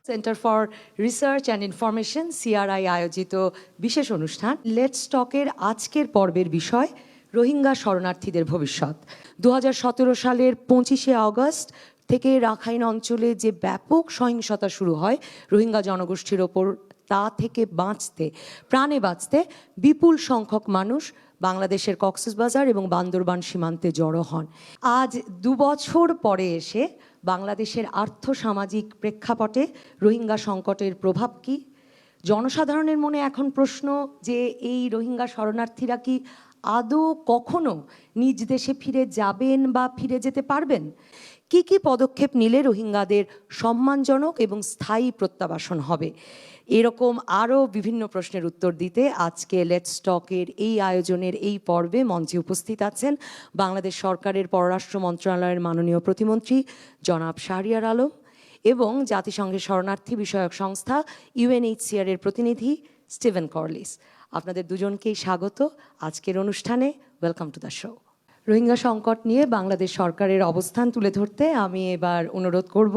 Centre for research and information CRI আয়োজিত বিশেষ অনুষ্ঠান লেটস টকের আজকের পর্বের বিষয় রোহিঙ্গা শরণার্থীদের ভবিষ্যৎ। 2017 সালের 25শে আগস্ট থেকে রাখাইন অঞ্চলে যে ব্যাপক সহিংসতা শুরু হয় রোহিঙ্গা জনগোষ্ঠীর ওপর, তা থেকে প্রাণে বাঁচতে বিপুল সংখ্যক মানুষ বাংলাদেশের কক্সবাজার এবং বান্দরবান সীমান্তে জড়ো হন। আজ 2 বছর পরে এসে বাংলাদেশের আর্থসামাজিক প্রেক্ষাপটে রোহিঙ্গা সংকটের প্রভাব কি? জনসাধারণের মনে এখন প্রশ্ন যে এই রোহিঙ্গা শরণার্থীরা কি আদৌ কখনো নিজ দেশে ফিরে যাবেন বা ফিরে যেতে পারবেন? কি কি পদক্ষেপ নিলে রোহিঙ্গাদের সম্মানজনক এবং স্থায়ী প্রত্যাবাসন হবে? এরকম আরও বিভিন্ন প্রশ্নের উত্তর দিতে আজকে লেটস টকের এই আয়োজনের এই পর্বে মঞ্চে উপস্থিত আছেন বাংলাদেশ সরকারের পররাষ্ট্র মন্ত্রণালয়ের মাননীয় প্রতিমন্ত্রী জনাব শাহরিয়ার আলম এবং জাতিসংঘের শরণার্থী বিষয়ক সংস্থা UNHCR এর প্রতিনিধি স্টিভেন কর্লিস। আপনাদের দুজনকেই স্বাগত আজকের অনুষ্ঠানে। Welcome to the show. Rohingya সংকট নিয়ে বাংলাদেশ সরকারের অবস্থান তুলে ধরতে আমি এবার অনুরোধ করব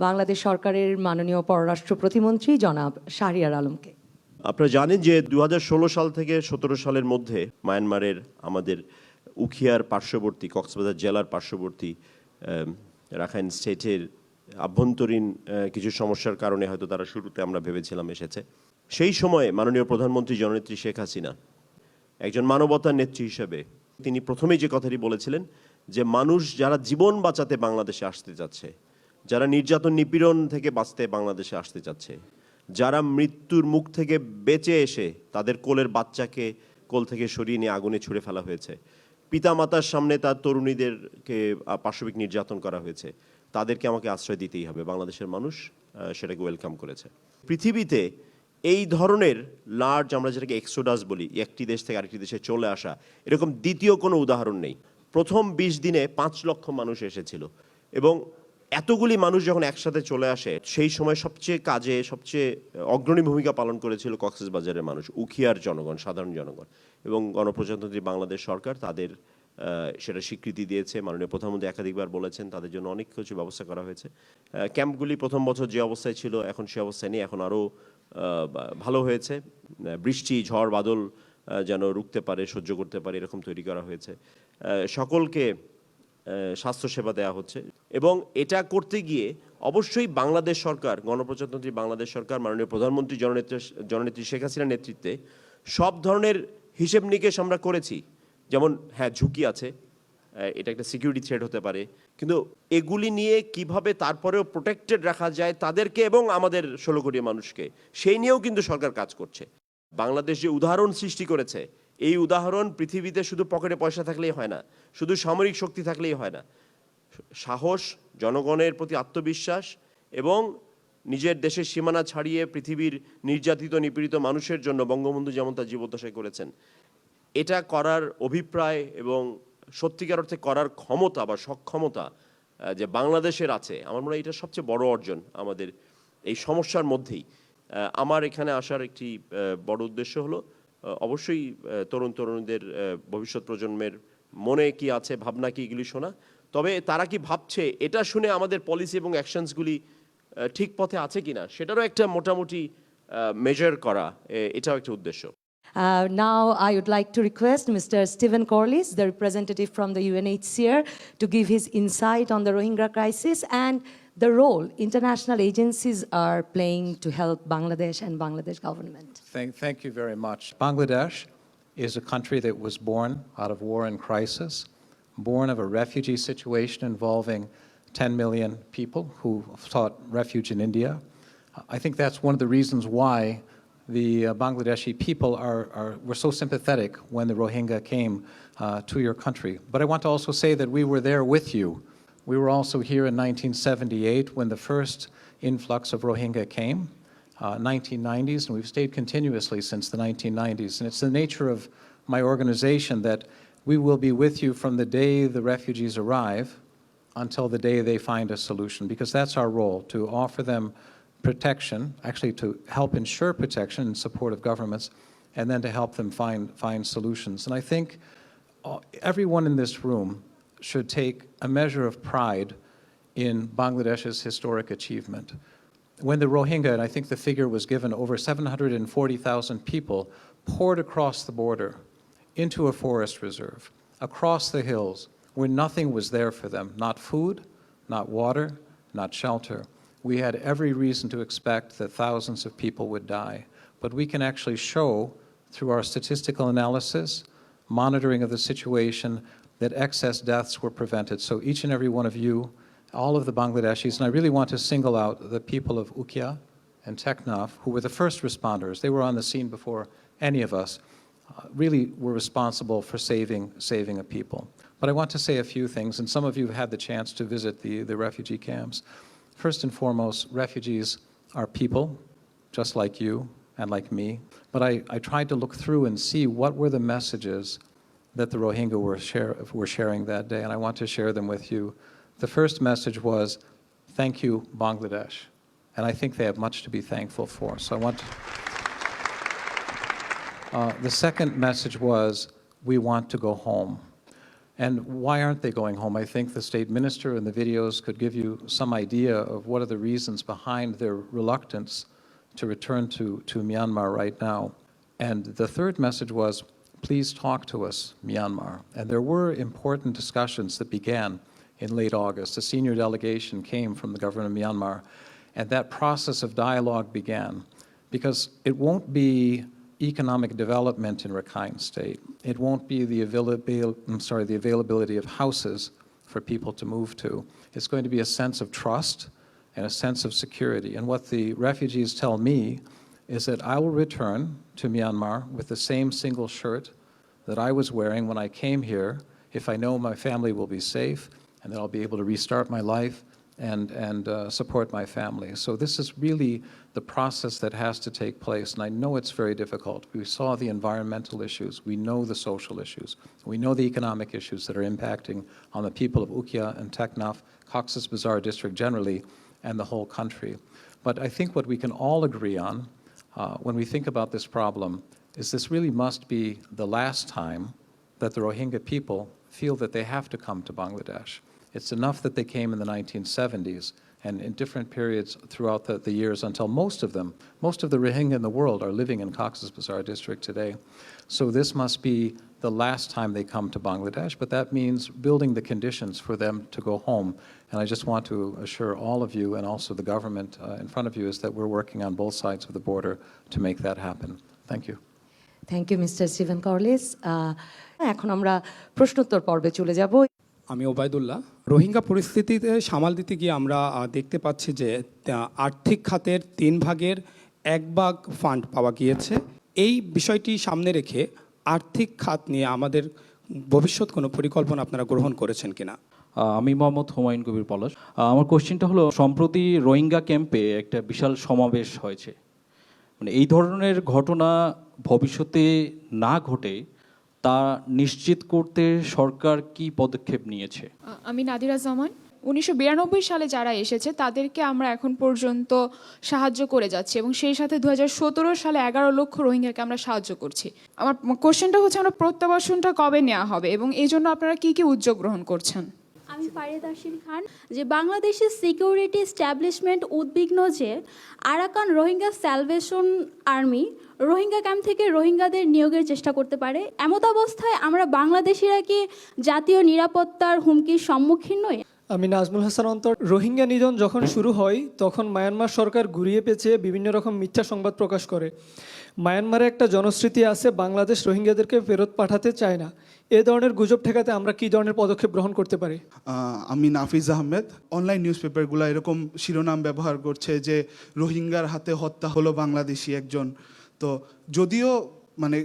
বাংলাদেশ সরকারের মাননীয় পররাষ্ট্র প্রতিমন্ত্রী জনাব শাহরিয়ার আলমকে। আপনারা জানেন যে 2016 সাল থেকে 17 সালের মধ্যে মায়ানমারের আমাদের উখিয়ার পার্শ্ববর্তী কক্সবাজার জেলার পার্শ্ববর্তী রাখাইন স্টেটের আভ্যন্তরীণ কিছু সমস্যার কারণে হয়তো তারা শুরুতে আমরা ভেবেছিলাম এসেছে। সেই সময়ে মাননীয় প্রধানমন্ত্রী জননেত্রী শেখ হাসিনা একজন মানবতার নেত্রী হিসেবে তিনি প্রথমেই যে কথাটি বলেছিলেন যে মানুষ যারা জীবন বাঁচাতে বাংলাদেশে আসতে যাচ্ছে, যারা নির্যাতন নিপীড়ন থেকে বাঁচতে বাংলাদেশে আসতে যাচ্ছে, যারা মৃত্যুর মুখ থেকে বেঁচে এসে তাদের কোলের বাচ্চাকে কোল থেকে সরিয়ে নিয়ে আগুনে ছুঁড়ে ফেলা হয়েছে, পিতামাতার সামনে তার তরুণীদেরকে পাশবিক নির্যাতন করা হয়েছে, তাদেরকে আমাকে আশ্রয় দিতেই হবে। বাংলাদেশের মানুষ সেটাকে ওয়েলকাম করেছে। পৃথিবীতে এই ধরনের লার্জ, আমরা যেটাকে এক্সোডাস বলি, একটি দেশ থেকে আরেকটি দেশে চলে আসা, এরকম দ্বিতীয় কোনো উদাহরণ নেই। প্রথম 20 দিনে 5 লক্ষ মানুষ এসেছিল এবং এতগুলি মানুষ যখন একসাথে চলে আসে সেই সময় সবচেয়ে অগ্রণী ভূমিকা পালন করেছিল কক্সবাজারের মানুষ, উখিয়ার জনগণ, সাধারণ জনগণ, এবং গণপ্রজাতন্ত্রী বাংলাদেশ সরকার তাদের সেটা স্বীকৃতি দিয়েছে। মাননীয় প্রধানমন্ত্রী একাধিকবার বলেছেন তাদের জন্য অনেক কিছু ব্যবস্থা করা হয়েছে। ক্যাম্পগুলি প্রথম বছর যে অবস্থায় ছিল এখন সে অবস্থায় নেই, এখন আরও ভালো হয়েছে। বৃষ্টি, ঝড়, বাদল যেন রুখতে পারে, সহ্য করতে পারে, এরকম তৈরি করা হয়েছে। সকলকে স্বাস্থ্যসেবা দেওয়া হচ্ছে এবং এটা করতে গিয়ে অবশ্যই বাংলাদেশ সরকার, গণপ্রজাতন্ত্রী বাংলাদেশ সরকার, মাননীয় প্রধানমন্ত্রী জননেত্রী শেখ হাসিনার নেতৃত্বে সব ধরনের হিসেব নিকেশ আমরা করেছি। যেমন হ্যাঁ, ঝুঁকি আছে, এটা একটা সিকিউরিটি থ্রেট হতে পারে, কিন্তু এগুলি নিয়ে কিভাবে তারপরেও প্রোটেক্টেড রাখা যায় তাদেরকে এবং আমাদের 16 কোটি মানুষকে, সেই নিয়েও কিন্তু সরকার কাজ করছে। বাংলাদেশ যে উদাহরণ সৃষ্টি করেছে, এই উদাহরণ পৃথিবীতে শুধু পকেটে পয়সা থাকলেই হয় না, শুধু সামরিক শক্তি থাকলেই হয় না। সাহস, জনগণের প্রতি আত্মবিশ্বাস এবং নিজের দেশের সীমানা ছাড়িয়ে পৃথিবীর নির্যাতিত নিপীড়িত মানুষের জন্য বঙ্গবন্ধু যেমন তার জীবদ্দশায় করেছেন, এটা করার অভিপ্রায় এবং সত্যিকার অর্থে করার ক্ষমতা বা সক্ষমতা যে বাংলাদেশের আছে, আমার মনে হয় এটা সবচেয়ে বড় অর্জন আমাদের এই সমস্যার মধ্যেই। আমার এখানে আসার একটি বড় উদ্দেশ্য হলো অবশ্যই তরুণীদের, ভবিষ্যৎ প্রজন্মের মনে কি আছে, ভাবনা কি, এগুলি শোনা। তবে তারা কি ভাবছে এটা শুনে আমাদের পলিসি এবং অ্যাকশনসগুলি ঠিক পথে আছে কিনা সেটারও একটা মোটামুটি মেজার করা, এটাও একটা উদ্দেশ্য। Now I would like to request Mr. Stephen Corliss, the representative from the UNHCR, to give his insight on the Rohingya crisis and the role international agencies are playing to help Bangladesh and Bangladesh government. Thank you very much. Bangladesh is a country that was born out of war and crisis, born of a refugee situation involving 10 million people who sought refuge in India. I think that's one of the reasons why the Bangladeshi people were so sympathetic when the Rohingya came to your country. But I want to also say that we were there with you. We were also here in 1978 when the first influx of Rohingya came, 1990s, and we've stayed continuously since the 1990s. And it's the nature of my organization that we will be with you from the day the refugees arrive until the day they find a solution, because that's our role, to offer them protection, actually to help ensure protection in support of governments, and then to help them find solutions. And I think everyone in this room should take a measure of pride in Bangladesh's historic achievement. when the Rohingya, and I think the figure was given, over 740,000 people poured across the border into a forest reserve, across the hills, where nothing was there for them, not food, not water, not shelter. We had every reason to expect that thousands of people would die. But we can actually show, through our statistical analysis, monitoring of the situation, that excess deaths were prevented. So each and every one of you, all of the Bangladeshis, and I really want to single out the people of Ukia and Teknaf, who were the first responders. They were on the scene before any of us, really were responsible for saving a people. But I want to say a few things, and some of you have had the chance to visit the refugee camps. First and foremost, refugees are people, just like you and like me. But I tried to look through and see what were the messages that the Rohingya were sharing that day, and I want to share them with you. The first message was, thank you, Bangladesh. And I think they have much to be thankful for. So I want to... the second message was, we want to go home. And why aren't they going home? I think the state minister and the videos could give you some idea of what are the reasons behind their reluctance to return to Myanmar right now. And the third message was, please talk to us, Myanmar. And there were important discussions that began in late August. A senior delegation came from the government of Myanmar, and that process of dialogue began. Because it won't be economic development in Rakhine State. It won't be the availability of houses for people to move to. It's going to be a sense of trust and a sense of security. And what the refugees tell me is that I will return to Myanmar with the same single shirt that I was wearing when I came here if I know my family will be safe and that I'll be able to restart my life and support my family. So this is really the process that has to take place, and I know it's very difficult. We saw the environmental issues, we know the social issues, we know the economic issues that are impacting on the people of Ukia and Teknaf, Cox's Bazar district generally, and the whole country. But I think what we can all agree on when we think about this problem is this really must be the last time that the Rohingya people feel that they have to come to Bangladesh. It's enough that they came in the 1970s and in different periods throughout the years until most of the Rohingya in the world are living in Cox's Bazar district today. So this must be the last time they come to Bangladesh, but that means building the conditions for them to go home. And I just want to assure all of you and also the government in front of you is that we're working on both sides of the border to make that happen. Thank you. Thank you mister Steven Corliss. এখন আমরা প্রশ্নোত্তর পর্বে চলে যাব। আমি ওবায়দুল্লাহ। রোহিঙ্গা পরিস্থিতিতে সামাল দিতে গিয়ে আমরা দেখতে পাচ্ছি যে আর্থিক খাতের 3 ভাগের 1 ভাগ ফান্ড পাওয়া গিয়েছে। এই বিষয়টি সামনে রেখে আর্থিক খাত নিয়ে আমাদের ভবিষ্যৎ কোনো পরিকল্পনা আপনারা গ্রহণ করেছেন কিনা? আমি মোহাম্মদ হুমায়ুন কবির পলাশ। আমার কোশ্চেনটা হলো, সম্প্রতি রোহিঙ্গা ক্যাম্পে একটা বিশাল সমাবেশ হয়েছে, মানে এই ধরনের ঘটনা ভবিষ্যতে না ঘটে তা নিশ্চিত করতে সরকার কি পদক্ষেপ নিয়েছে? আমি নাদিরা জামান। 1992 সালে যারা এসেছে তাদেরকে আমরা এখন পর্যন্ত সাহায্য করে যাচ্ছি এবং সেই সাথে 2017 সালে 11 লক্ষ রোহিঙ্গাকে আমরা সাহায্য করছি। আমার কোশ্চেনটা হচ্ছে, আমরা প্রত্যাবাসনটা কবে নেওয়া হবে এবং এই জন্য আপনারা কি কি উদ্যোগ গ্রহণ করছেন? আমি ফারিদা আশিল খান। যে বাংলাদেশের সিকিউরিটি এস্টাবলিশমেন্ট উদ্বিগ্ন যে Arakan Rohingya salvation army Rohingya camp থেকে রোহিঙ্গাদের নিয়োগের চেষ্টা করতে পারে। এমত অবস্থায় আমরা বাংলাদেশিরা কি জাতীয় নিরাপত্তার হুমকির সম্মুখীন নই? আমি নাজমুল হাসান অন্তর। রোহিঙ্গা নিধন যখন শুরু হয় তখন মায়ানমার সরকার ঘুরিয়ে পেঁচিয়ে বিভিন্ন রকম মিথ্যা সংবাদ প্রকাশ করে। মায়ানমারে একটা জনশ্রুতি আছে, বাংলাদেশ রোহিঙ্গাদেরকে ফেরত পাঠাতে চায় না। এ ধরনের গুজব ঠেকাতে আমরা কী ধরনের পদক্ষেপ গ্রহণ করতে পারি? আমি নাফিজ আহমেদ। অনলাইন নিউজ পেপারগুলো এরকম শিরোনাম ব্যবহার করছে যে রোহিঙ্গার হাতে হত্যা হলো বাংলাদেশি একজন। তো যদিও মানে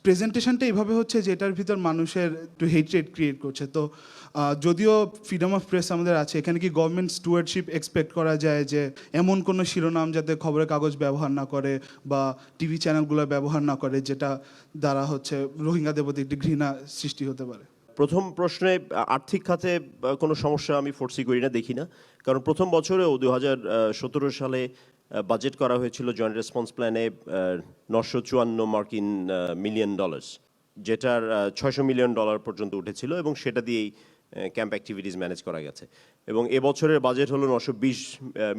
প্রেজেন্টেশনটা এইভাবে হচ্ছে যে এটার ভিতর মানুষের একটু হেট্রেড ক্রিয়েট করছে। তো যদিও ফ্রিডম অফ প্রেস আমাদের আছে, এখানে কি গভর্নমেন্ট স্টুয়ার্ডশিপ এক্সপেক্ট করা যায় যে এমন কোনো শিরোনাম যাতে খবরের কাগজ ব্যবহার না করে বা টিভি চ্যানেলগুলো ব্যবহার না করে যেটা দ্বারা হচ্ছে রোহিঙ্গাদের প্রতি একটি ঘৃণা সৃষ্টি হতে পারে? প্রথম প্রশ্নে আর্থিক খাতে কোনো সমস্যা আমি ফোরসি করি না, দেখি না। কারণ প্রথম বছরেও 2017 সালে বাজেট করা হয়েছিল জয়েন্ট রেসপন্স প্ল্যানে $954 মিলিয়ন, যেটার $600 মিলিয়ন পর্যন্ত উঠেছিল এবং সেটা দিয়েই ক্যাম্প অ্যাক্টিভিটিস ম্যানেজ করা গেছে। এবং এবছরের বাজেট হলো $920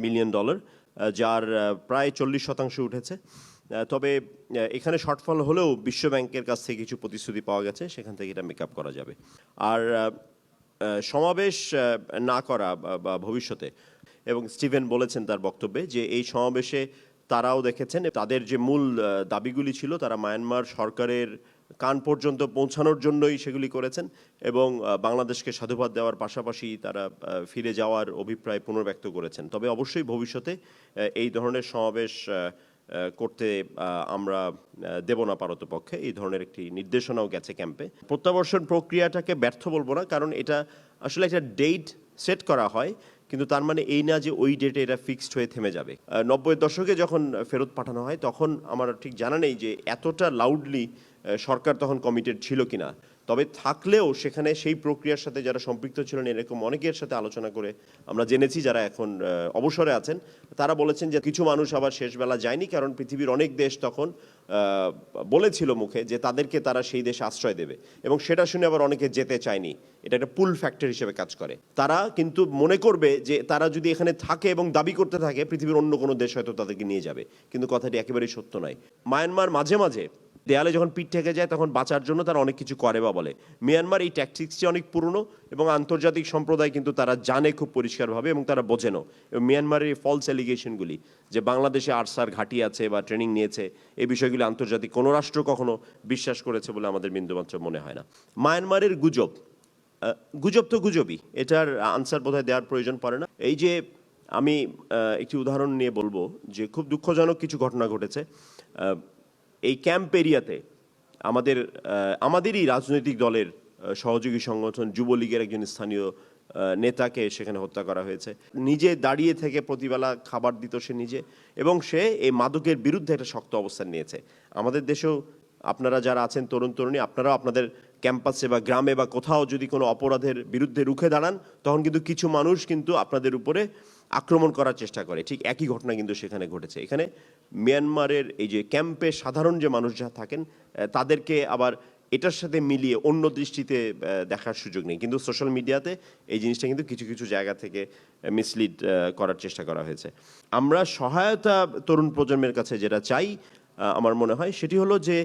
মিলিয়ন, যার প্রায় 40% উঠেছে। তবে এখানে শর্টফল হলেও বিশ্ব ব্যাংকের কাছ থেকে কিছু প্রতিশ্রুতি পাওয়া গেছে, সেখান থেকে এটা মেকআপ করা যাবে। আর সমাবেশ না করা বা ভবিষ্যতে, এবং স্টিভেন বলেছেন তার বক্তব্যে যে এই সমাবেশে তারাও দেখেছেন তাদের যে মূল দাবিগুলি ছিল তারা মায়ানমার সরকারের কান পর্যন্ত পৌঁছানোর জন্যই সেগুলি করেছেন, এবং বাংলাদেশকে সাধুবাদ দেওয়ার পাশাপাশি তারা ফিরে যাওয়ার অভিপ্রায় পুনর্ব্যক্ত করেছেন। তবে অবশ্যই ভবিষ্যতে এই ধরনের সমাবেশ করতে আমরা দেব না পারতপক্ষে, এই ধরনের একটি নির্দেশনাও গেছে ক্যাম্পে। প্রত্যাবর্ষণ প্রক্রিয়াটাকে ব্যর্থ বলবো না, কারণ এটা আসলে একটা ডেট সেট করা হয়, কিন্তু তার মানে এই না যে ওই ডেটে এটা ফিক্সড হয়ে থেমে যাবে। 90-এর দশকে যখন ফেরত পাঠানো হয় তখন আমার ঠিক জানা নেই যে এতটা লাউডলি সরকার তখন কমিটেড ছিল কিনা, তবে থাকলেও সেখানে সেই প্রক্রিয়ার সাথে যারা সম্পৃক্ত ছিলেন এরকম অনেকের সাথে আলোচনা করে আমরা জেনেছি যারা এখন অবসরে আছেন, তারা বলেছেন যে কিছু মানুষ আবার শেষবেলা যায়নি, কারণ পৃথিবীর অনেক দেশ তখন বলেছিল মুখে যে তাদেরকে তারা সেই দেশে আশ্রয় দেবে, এবং সেটা শুনে আবার অনেকে যেতে চায়নি। এটা একটা পুল ফ্যাক্টর হিসেবে কাজ করে। তারা কিন্তু মনে করবে যে তারা যদি এখানে থাকে এবং দাবি করতে থাকে পৃথিবীর অন্য কোনো দেশ হয়তো তাদেরকে নিয়ে যাবে, কিন্তু কথাটি একেবারেই সত্য নয়। মায়ানমার মাঝে মাঝে দেয়ালে যখন পিঠ ঠেকে যায় তখন বাঁচার জন্য তারা অনেক কিছু করে বা বলে। মিয়ানমার এই ট্যাকটিক্সটি অনেক পুরনো, এবং আন্তর্জাতিক সম্প্রদায় কিন্তু তারা জানে খুব পরিষ্কারভাবে, এবং তারা বোঝেনও। এবং মিয়ানমারের এই ফলস এলিগেশনগুলি যে বাংলাদেশে আরসার ঘাঁটি আছে বা ট্রেনিং নিয়েছে, এই বিষয়গুলি আন্তর্জাতিক কোনো রাষ্ট্র কখনো বিশ্বাস করেছে বলে আমাদের বিন্দুমাত্র মনে হয় না। মায়ানমারের গুজব, গুজব তো গুজবই, এটার আনসার বোধহয় দেওয়ার প্রয়োজন পড়ে না। এই যে আমি একটি উদাহরণ নিয়ে বলবো যে খুব দুঃখজনক কিছু ঘটনা ঘটেছে। এই ক্যাম্প এরিয়াতে আমাদেরই রাজনৈতিক দলের সহযোগী সংগঠন যুবলীগের একজন স্থানীয় নেতাকে সেখানে হত্যা করা হয়েছে। নিজে দাঁড়িয়ে থেকে প্রতিবেলা খাবার দিত সে নিজে, এবং সে এই মাদকের বিরুদ্ধে একটা শক্ত অবস্থান নিয়েছে। আমাদের দেশেও আপনারা যারা আছেন তরুণ তরুণী, আপনারাও আপনাদের ক্যাম্পাসে বা গ্রামে বা কোথাও যদি কোনো অপরাধের বিরুদ্ধে রুখে দাঁড়ান, তখন কিন্তু কিছু মানুষ কিন্তু আপনাদের উপরে আক্রমণ করার চেষ্টা করে। ঠিক একই ঘটনা কিন্তু সেখানে ঘটেছে। এখানে মিয়ানমারের এই যে ক্যাম্পে সাধারণ যে মানুষ যারা থাকেন তাদেরকে আবার এটার সাথে মিলিয়ে অন্য দৃষ্টিতে দেখার সুযোগ নেই, কিন্তু সোশ্যাল মিডিয়াতে এই জিনিসটা কিন্তু কিছু কিছু জায়গা থেকে মিসলিড করার চেষ্টা করা হয়েছে। আমরা সহায়তা তরুণ প্রজন্মের কাছে যেটা চাই আমার মনে হয় সেটি হলো যে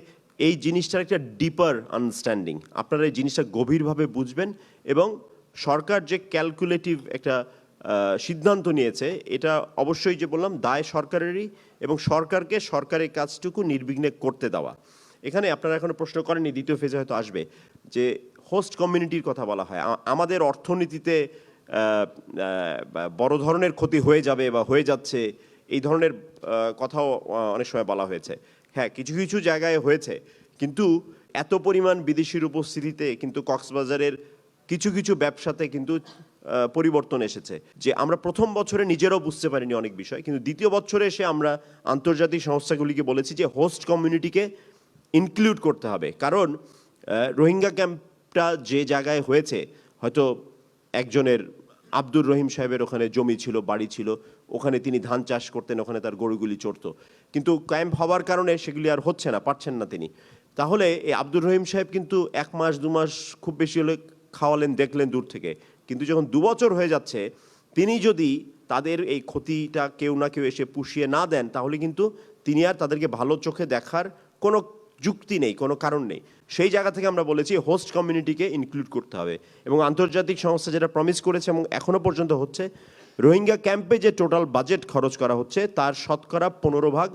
এই জিনিসটার একটা ডিপার আন্ডারস্ট্যান্ডিং, আপনারা এই জিনিসটা গভীরভাবে বুঝবেন, এবং সরকার যে ক্যালকুলেটিভ একটা সিদ্ধান্ত নিয়েছে এটা অবশ্যই যে বললাম দায় সরকারেরই, এবং সরকারকে সরকারের কাজটুকু নির্বিঘ্নে করতে দেওয়া। এখানে আপনারা এখনো প্রশ্ন করেননি, দ্বিতীয় ফেজে হয়তো আসবে, যে হোস্ট কমিউনিটির কথা বলা হয়। আমাদের অর্থনীতিতে বড় ধরনের ক্ষতি হয়ে যাবে বা হয়ে যাচ্ছে, এই ধরনের কথাও অনেক সময় বলা হয়েছে। হ্যাঁ, কিছু কিছু জায়গায় হয়েছে, কিন্তু এত পরিমাণ বিদেশির উপস্থিতিতে কিন্তু কক্সবাজারের কিছু কিছু ব্যবসাতে কিন্তু পরিবর্তন এসেছে, যে আমরা প্রথম বছরে নিজেরাও বুঝতে পারিনি অনেক বিষয়, কিন্তু দ্বিতীয় বছরে এসে আমরা আন্তর্জাতিক সংস্থাগুলিকে বলেছি যে হোস্ট কমিউনিটিকে ইনক্লুড করতে হবে। কারণ রোহিঙ্গা ক্যাম্পটা যে জায়গায় হয়েছে, হয়তো একজনের আব্দুর রহিম সাহেবের ওখানে জমি ছিল, বাড়ি ছিল, ওখানে তিনি ধান চাষ করতেন, ওখানে তার গরুগুলি চড়তো, কিন্তু ক্যাম্প হওয়ার কারণে সেগুলি আর হচ্ছে না, পারছেন না তিনি। তাহলে এই আব্দুর রহিম সাহেব কিন্তু 1 মাস 2 মাস খুব বেশি হলে খাওয়ালেন, দেখলেন দূর থেকে, কিন্তু যখন 2 বছর হয়ে যাচ্ছে তিনি যদি তাদের এই ক্ষতিটা কেউ না কেউ এসে পুষিয়ে না দেন, তাহলে কিন্তু তিনি আর তাদেরকে ভালো চোখে দেখার কোনো যুক্তি নেই, কোনো কারণ নেই। সেই জায়গা থেকে আমরা বলেছি হোস্ট কমিউনিটিকে ইনক্লুড করতে হবে, এবং আন্তর্জাতিক সংস্থা যেটা প্রমিস করেছে এবং এখনও পর্যন্ত হচ্ছে, রোহিঙ্গা ক্যাম্পে যে টোটাল বাজেট খরচ করা হচ্ছে তার শতকরা 15%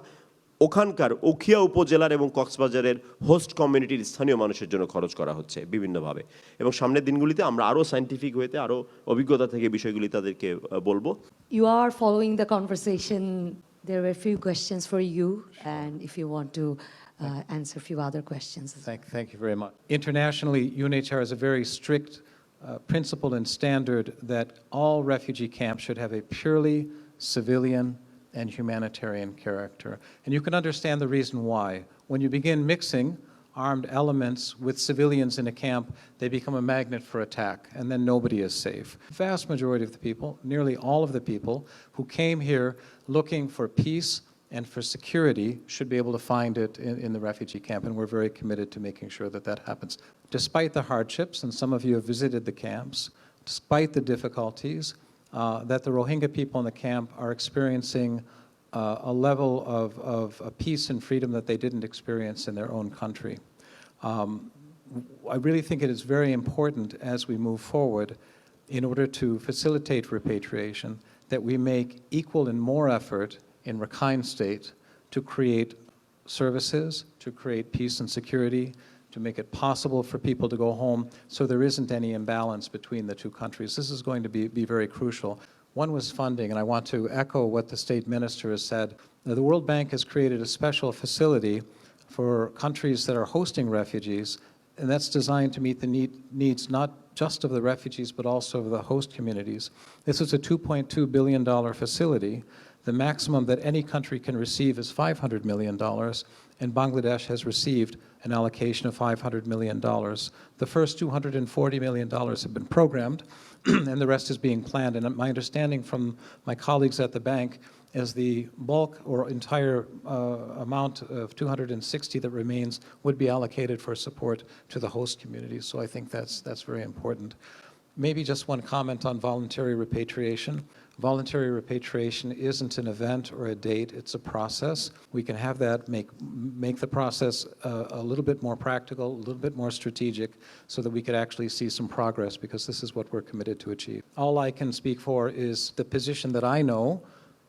ওখানকার উখিয়া উপজেলার এবং কক্সবাজারের হোস্ট কমিউনিটির স্থানীয় মানুষের জন্য খরচ করা হচ্ছে বিভিন্নভাবে। এবং সামনের দিনগুলিতে আমরা আরও সায়েন্টিফিক হইতে, আরও অভিজ্ঞতা থেকে বিষয়গুলি তাদেরকে বলবো। You are following the conversation. There were a few questions for you, and if you want to answer a few other questions. Thank you very much. Internationally, UNHCR has a very strict principle and standard that all refugee camps should have a purely civilian and humanitarian character. And you can understand the reason why. When you begin mixing armed elements with civilians in a camp, they become a magnet for attack, and then nobody is safe. The vast majority of the people, nearly all of the people who came here looking for peace and for security should be able to find it in the refugee camp, and we're very committed to making sure that that happens. Despite the hardships, and some of you have visited the camps, despite the difficulties, that the Rohingya people in the camp are experiencing a level of peace and freedom that they didn't experience in their own country. I really think it is very important as we move forward, in order to facilitate repatriation, that we make equal and more effort in Rakhine State to create services, to create peace and security, to make it possible for people to go home so there isn't any imbalance between the two countries. This is going to be very crucial. One was funding, and I want to echo what the state minister has said. Now, the World Bank has created a special facility for countries that are hosting refugees, and that's designed to meet the needs not just of the refugees but also of the host communities. This is a $2.2 billion facility. The maximum that any country can receive is $500 million, and Bangladesh has received an allocation of $500 million. The first $240 million have been programmed, and the rest is being planned. And my understanding from my colleagues at the bank is the bulk or entire amount of 260 that remains would be allocated for support to the host communities. So I think that's very important. Maybe just one comment on voluntary repatriation. Voluntary repatriation isn't an event or a date, it's a process. We can have that make the process a little bit more practical, a little bit more strategic, so that we could actually see some progress, because this is what we're committed to achieve. All I can speak for is the position that I know,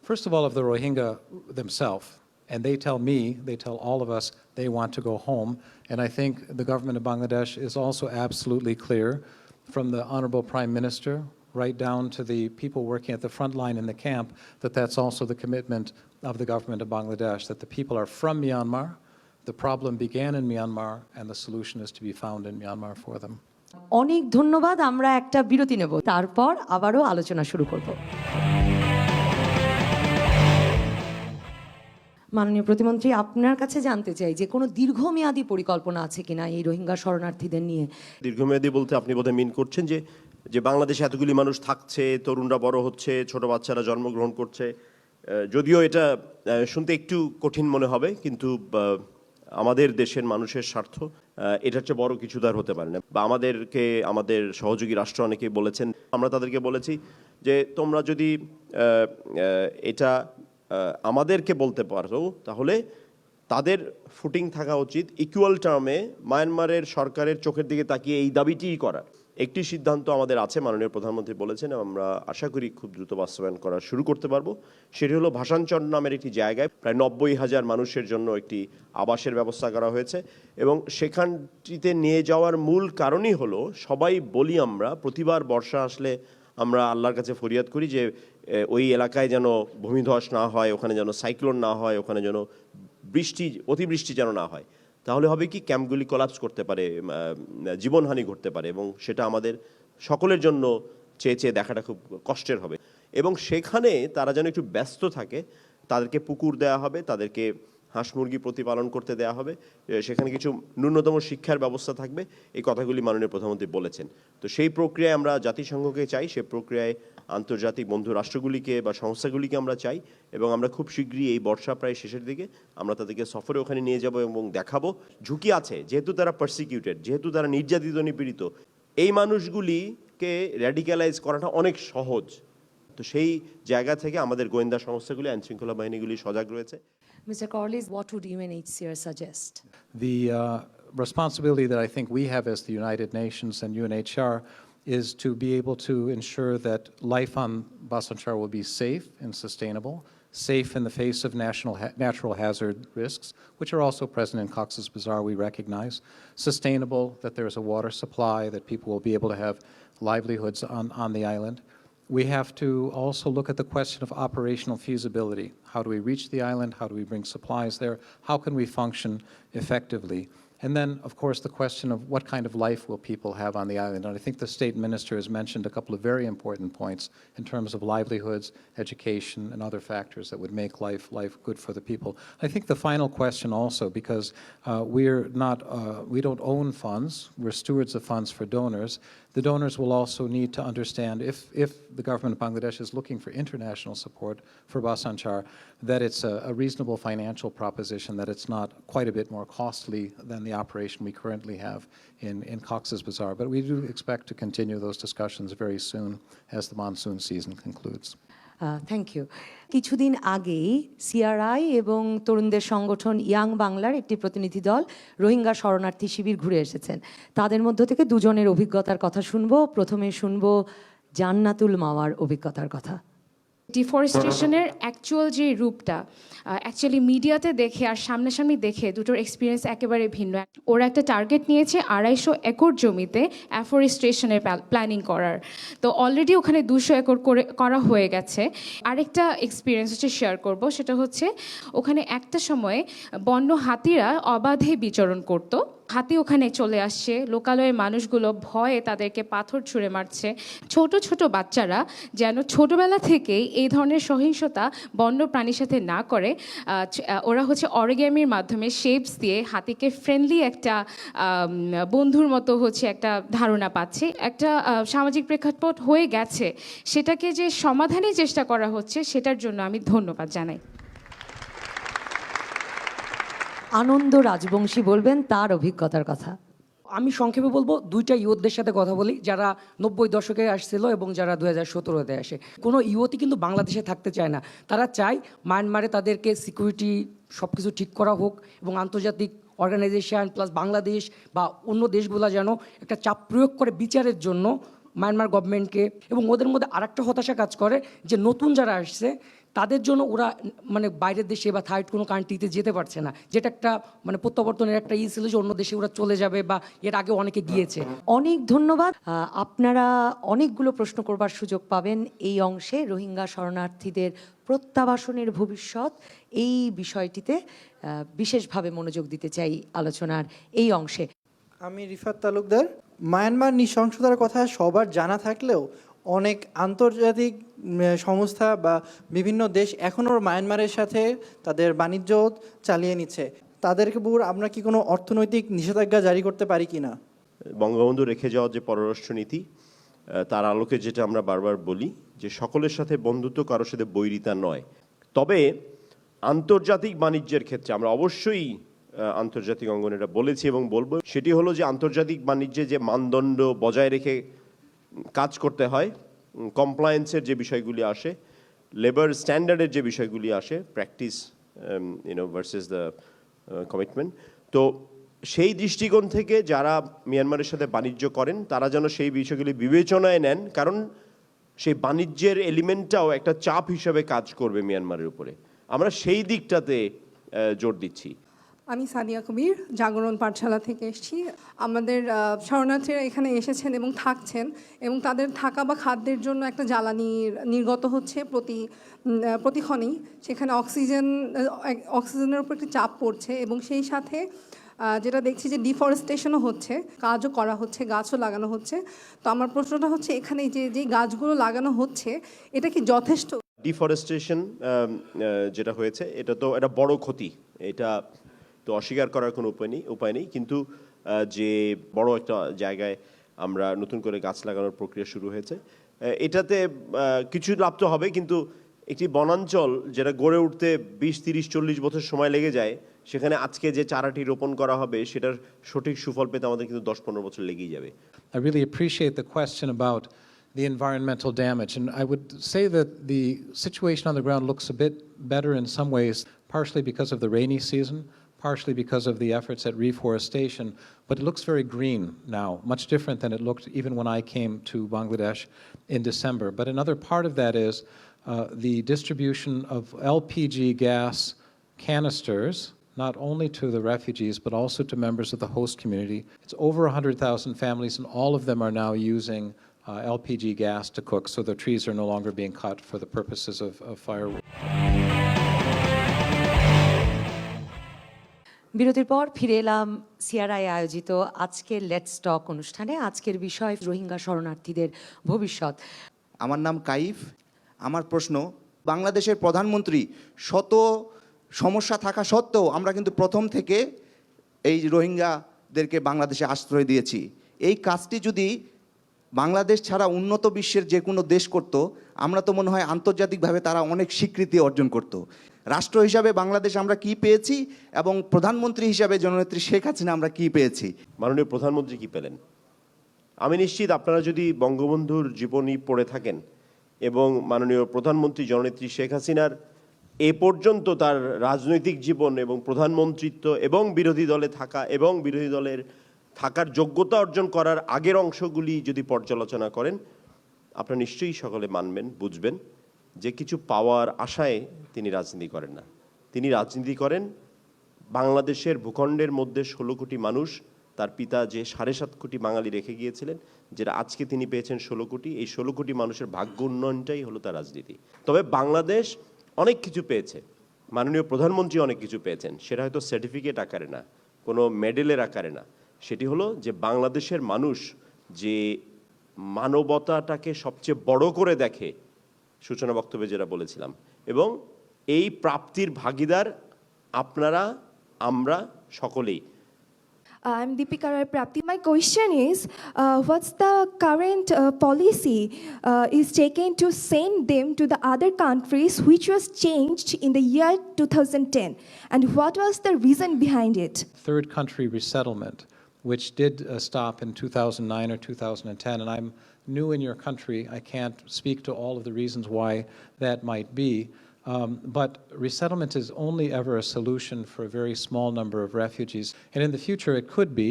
first of all, of the Rohingya themselves. And they tell me, they tell all of us, they want to go home. And I think the government of Bangladesh is also absolutely clear, from the Honorable Prime Minister right down to the people working at the front line in the camp, that that's also the commitment of the government of Bangladesh, that the people are from Myanmar, the problem began in Myanmar, and the solution is to be found in Myanmar for them. অনেক ধন্যবাদ। আমরা একটা বিরতি নেব, তারপর আবারও আলোচনা শুরু করব। মাননীয় প্রতিমন্ত্রী, আপনার কাছে জানতে চাই যে কোনো দীর্ঘমেয়াদী পরিকল্পনা আছে কিনা এই রোহিঙ্গা শরণার্থীদের নিয়ে? দীর্ঘমেয়াদী বলতে আপনি বোধহয় মিন করছেন যে বাংলাদেশে এতগুলি মানুষ থাকছে, তরুণরা বড় হচ্ছে, ছোট বাচ্চারা জন্মগ্রহণ করছে। যদিও এটা শুনতে একটু কঠিন মনে হবে, কিন্তু আমাদের দেশের মানুষের স্বার্থ এটার চেয়ে বড় কিছু তার হতে পারে না। বা আমাদের সহযোগী রাষ্ট্র অনেকেই বলেছেন, আমরা তাদেরকে বলেছি যে তোমরা যদি এটা আমাদেরকে বলতে পারো, তাহলে তাদের ফুটিং থাকা উচিত ইকুয়াল টার্মে মায়ানমারের সরকারের চোখের দিকে তাকিয়ে এই দাবিটিই করার। একটি সিদ্ধান্ত আমাদের আছে, মাননীয় প্রধানমন্ত্রী বলেছেন, আমরা আশা করি খুব দ্রুত বাস্তবায়ন করা শুরু করতে পারবো। সেটি হলো ভাসানচর নামের একটি জায়গায় প্রায় 90,000 মানুষের জন্য একটি আবাসের ব্যবস্থা করা হয়েছে, এবং সেখানটিতে নিয়ে যাওয়ার মূল কারণই হলো, সবাই বলি আমরা প্রতিবার বর্ষা আসলে আমরা আল্লাহর কাছে ফরিয়াদ করি যে ওই এলাকায় যেন ভূমিধস না হয়, ওখানে যেন সাইক্লোন না হয়, ওখানে যেন অতিবৃষ্টি যেন না হয়। তাহলে হবে কি, ক্যাম্পগুলি কোলাপস করতে পারে, জীবনহানি ঘটতে পারে, এবং সেটা আমাদের সকলের জন্য চেয়ে দেখাটা খুব কষ্টের হবে। এবং সেখানে তারা যেন একটু ব্যস্ত থাকে, তাদেরকে পুকুর দেওয়া হবে, তাদেরকে হাঁস মুরগি প্রতিপালন করতে দেওয়া হবে, সেখানে কিছু ন্যূনতম শিক্ষার ব্যবস্থা থাকবে। এই কথাগুলি মাননীয় প্রধানমন্ত্রী বলেছেন। তো সেই প্রক্রিয়ায় আমরা জাতিসংঘকে চাই, সেই প্রক্রিয়ায় আন্তর্জাতিক বন্ধু রাষ্ট্রগুলিকে বা সংস্থাগুলিকে আমরা চাই, এবং আমরা খুব শীঘ্রই এই বর্ষা প্রায় শেষের দিকে আমরা তাদেরকে সফরে ওখানে নিয়ে যাব এবং দেখাবো ঝুঁকি আছে, যেহেতু তারা পারসিকিউটেড, যেহেতু তারা নির্যাতিত নিপীড়িত, এই মানুষগুলিকে র্যাডিক্যালাইজ করাটা অনেক সহজ। তো সেই জায়গা থেকে আমাদের গোয়েন্দা সংস্থাগুলি, আইনশৃঙ্খলা বাহিনীগুলি সজাগ রয়েছে। Mr. Corliss, what would UNHCR suggest? The responsibility that I think we have as the United Nations and UNHCR is to be able to ensure that life on Bhasan Char will be safe and sustainable, safe in the face of natural hazard risks, which are also present in Cox's Bazar, we recognize, sustainable, that there is a water supply, that people will be able to have livelihoods on the island. We have to also look at the question of operational feasibility. How do we reach the island? How do we bring supplies there? How can we function effectively? And then, of course, the question of what kind of life will people have on the island. And I think the state minister has mentioned a couple of very important points in terms of livelihoods, education, and other factors that would make life good for the people. I think the final question also, because we don't own funds, we're stewards of funds for donors. The donors will also need to understand, if the government of Bangladesh is looking for international support for Bhasan Char, that it's a reasonable financial proposition, that it's not quite a bit more costly than the the operation we currently have in Cox's Bazar. But we do expect to continue those discussions very soon as the monsoon season concludes. Thank you. কিছুদিন আগেই CRI এবং তরুণদের সংগঠন young বাংলার একটি প্রতিনিধি দল রোহিঙ্গা শরণার্থী শিবির ঘুরে এসেছেন। তাদের মধ্য থেকে দুজনের অভিজ্ঞতার কথা শুনবো। প্রথমে শুনবো জান্নাতুল মাওয়ার অভিজ্ঞতার কথা। ডিফরেস্টেশনের অ্যাকচুয়াল যে রূপটা অ্যাকচুয়ালি মিডিয়াতে দেখে আর সামনাসামনি দেখে দুটোর এক্সপিরিয়েন্স একেবারে ভিন্ন। ওরা একটা টার্গেট নিয়েছে 250 একর জমিতে অ্যাফরেস্টেশনের প্ল্যানিং করার, তো অলরেডি ওখানে 200 একর করা হয়ে গেছে। আরেকটা এক্সপিরিয়েন্স হচ্ছে শেয়ার করব, সেটা হচ্ছে ওখানে একটা সময়ে বন্য হাতিরা অবাধে বিচরণ করতো। হাতি ওখানে চলে আসছে, লোকালয়ের মানুষগুলো ভয়ে তাদেরকে পাথর ছুঁড়ে মারছে। ছোট ছোট বাচ্চারা যেন ছোটবেলা থেকেই এই ধরনের সহিংসতা বন্য প্রাণীর সাথে না করে, ওরা হচ্ছে অরিগ্যামির মাধ্যমে শেপস দিয়ে হাতিকে ফ্রেন্ডলি একটা বন্ধুর মতো হচ্ছে একটা ধারণা পাচ্ছে। একটা সামাজিক প্রেক্ষাপট হয়ে গেছে, সেটাকে যে সমাধানের চেষ্টা করা হচ্ছে সেটার জন্য আমি ধন্যবাদ জানাই। আনন্দ রাজবংশী বলবেন তার অভিজ্ঞতার কথা। আমি সংক্ষেপে বলবো, দুইটা ইউথদের সাথে কথা বলি, যারা 90 দশকে আসছিল এবং যারা 2017-তে আসে। কোনো ইউথই কিন্তু বাংলাদেশে থাকতে চায় না, তারা চায় মায়ানমারে তাদেরকে সিকিউরিটি সব কিছু ঠিক করা হোক এবং আন্তর্জাতিক অর্গানাইজেশন প্লাস বাংলাদেশ বা অন্য দেশগুলো যেন একটা চাপ প্রয়োগ করে বিচারের জন্য মায়ানমার গভর্নমেন্টকে। এবং ওদের মধ্যে আরেকটা হতাশা কাজ করে যে নতুন যারা আসছে তাদের জন্য ওরা মানে বাইরের দেশে বা থার্ড কোনো কান্ট্রিতে যেতে পারছে না, যেটা একটা মানে প্রত্যাবর্তনের একটা ছিল যে অন্য দেশে ওরা চলে যাবে বা এর আগে অনেকে গিয়েছে। অনেক ধন্যবাদ। আপনারা অনেকগুলো প্রশ্ন করবার সুযোগ পাবেন এই অংশে। রোহিঙ্গা শরণার্থীদের প্রত্যাবাসনের ভবিষ্যৎ, এই বিষয়টিতে বিশেষভাবে মনোযোগ দিতে চাই আলোচনার এই অংশে। আমি রিফাত তালুকদার। মায়ানমার নৃশংসতার কথা সবার জানা থাকলেও অনেক আন্তর্জাতিক সংস্থা বা বিভিন্ন দেশ এখনও মায়ানমারের সাথে তাদের বাণিজ্য চালিয়ে নিচ্ছে। তাদেরকে উপর আমরা কি কোনো অর্থনৈতিক নিষেধাজ্ঞা জারি করতে পারি কি না? বঙ্গবন্ধু রেখে যাওয়া যে পররাষ্ট্রনীতি, তার আলোকে যেটা আমরা বারবার বলি যে সকলের সাথে বন্ধুত্ব, কারোর সাথে বৈরিতা নয়। তবে আন্তর্জাতিক বাণিজ্যের ক্ষেত্রে আমরা অবশ্যই আন্তর্জাতিক অঙ্গনে এটা বলেছি এবং বলবো, সেটি হলো যে আন্তর্জাতিক বাণিজ্যে যে মানদণ্ড বজায় রেখে কাজ করতে হয়, কমপ্লায়েন্সের যে বিষয়গুলি আসে, লেবার স্ট্যান্ডার্ডের যে বিষয়গুলি আসে, প্র্যাকটিস ভার্সেস দ্য কমিটমেন্ট, তো সেই দৃষ্টিকোণ থেকে যারা মিয়ানমারের সাথে বাণিজ্য করেন তারা যেন সেই বিষয়গুলি বিবেচনায় নেন, কারণ সেই বাণিজ্যের এলিমেন্টটাও একটা চাপ হিসেবে কাজ করবে মিয়ানমারের উপরে। আমরা সেই দিকটাতে জোর দিচ্ছি। আমি সাদিয়া কবির, জাগরণ পাঠশালা থেকে এসেছি। আমাদের শরণার্থীরা এখানে এসেছেন এবং থাকছেন, এবং তাদের থাকা বা খাদ্যের জন্য একটা জ্বালানি নির্গত হচ্ছে প্রতিক্ষণেই। সেখানে অক্সিজেনের উপর একটি চাপ পড়ছে, এবং সেই সাথে যেটা দেখছি যে ডিফরেস্টেশনও হচ্ছে, কাজও করা হচ্ছে, গাছও লাগানো হচ্ছে। তো আমার প্রশ্নটা হচ্ছে, এখানে যে গাছগুলো লাগানো হচ্ছে এটা কি যথেষ্ট? ডিফরেস্টেশন যেটা হয়েছে এটা তো একটা বড় ক্ষতি, এটা তো অস্বীকার করার কোনো উপায় নেই। কিন্তু যে বড় একটা জায়গায় আমরা নতুন করে গাছ লাগানোর প্রক্রিয়া শুরু হয়েছে, এটাতে কিছু লাভ তো হবে, কিন্তু একটি বনাঞ্চল যেটা গড়ে উঠতে 20, 30, 40 বছর সময় লেগে যায়, সেখানে আজকে যে চারাটি রোপণ করা হবে সেটার সঠিক সুফল পেতে আমাদের কিন্তু 10-15 বছর লেগেই যাবে। I really appreciate the question about the environmental damage, and I would say that the situation on the ground looks a bit better in some ways, partially because of the rainy season, partially because of the efforts at reforestation, but it looks very green now, much different than it looked even when I came to Bangladesh in December. But another part of that is the distribution of LPG gas canisters, not only to the refugees, but also to members of the host community. It's over 100,000 families, and all of them are now using LPG gas to cook, so the trees are no longer being cut for the purposes of firewood. বিরতির পর ফিরে এলাম CRI আয়োজিত আজকের let's talk অনুষ্ঠানে। আজকের বিষয় রোহিঙ্গা শরণার্থীদের ভবিষ্যৎ। আমার নাম কাইফ। আমার প্রশ্ন, বাংলাদেশের প্রধানমন্ত্রী শত সমস্যা থাকা সত্ত্বেও আমরা কিন্তু প্রথম থেকে এই রোহিঙ্গাদেরকে বাংলাদেশে আশ্রয় দিয়েছি। এই কাজটি যদি বাংলাদেশ ছাড়া উন্নত বিশ্বের যে কোনো দেশ করত, আমরা তো মনে হয় আন্তর্জাতিকভাবে তারা অনেক স্বীকৃতি অর্জন করত। রাষ্ট্র হিসাবে বাংলাদেশ আমরা কি পেয়েছি এবং প্রধানমন্ত্রী হিসাবে জননেত্রী শেখ হাসিনা আমরা কি পেয়েছি। মাননীয় প্রধানমন্ত্রী কি পেলেন? আমি নিশ্চিত আপনারা যদি বঙ্গবন্ধুর জীবনী পড়ে থাকেন এবং মাননীয় প্রধানমন্ত্রী জননেত্রী শেখ হাসিনার এ পর্যন্ত তার রাজনৈতিক জীবন এবং প্রধানমন্ত্রিত্ব এবং বিরোধী দলে থাকা এবং বিরোধী দলের থাকার যোগ্যতা অর্জন করার আগের অংশগুলি যদি পর্যালোচনা করেন, আপনারা নিশ্চয়ই সকলে মানবেন, বুঝবেন যে কিছু পাওয়ার আশায় তিনি রাজনীতি করেন না। তিনি রাজনীতি করেন বাংলাদেশের ভূখণ্ডের মধ্যে 16 কোটি মানুষ, তার পিতা যে 7.5 কোটি বাঙালি রেখে গিয়েছিলেন, যেটা আজকে তিনি পেয়েছেন 16 কোটি, এই 16 কোটি মানুষের ভাগ্য উন্নয়নটাই হলো তার রাজনীতি। তবে বাংলাদেশ অনেক কিছু পেয়েছে, মাননীয় প্রধানমন্ত্রী অনেক কিছু পেয়েছেন, সেটা হয়তো সার্টিফিকেট আকারে না, কোনো মেডেলের আকারে না, সেটি হলো যে বাংলাদেশের মানুষ যে মানবতাটাকে সবচেয়ে বড় করে দেখে, সূচনা বক্তব্যে যেটা বলেছিলাম, এবং এই প্রাপ্তির ভাগিদার আপনারা, আমরা সকলেই। I'm Deepika Rai Prapti. My question is, what's the current policy is taken to send them to the other countries which was changed in the year 2010? And what was the reason behind it? Third country resettlement, which did stop in 2009 or 2010, and I'm new in your country. I can't speak to all of the reasons why that might be. But resettlement is only ever a solution for a very small number of refugees. And in the future, it could be,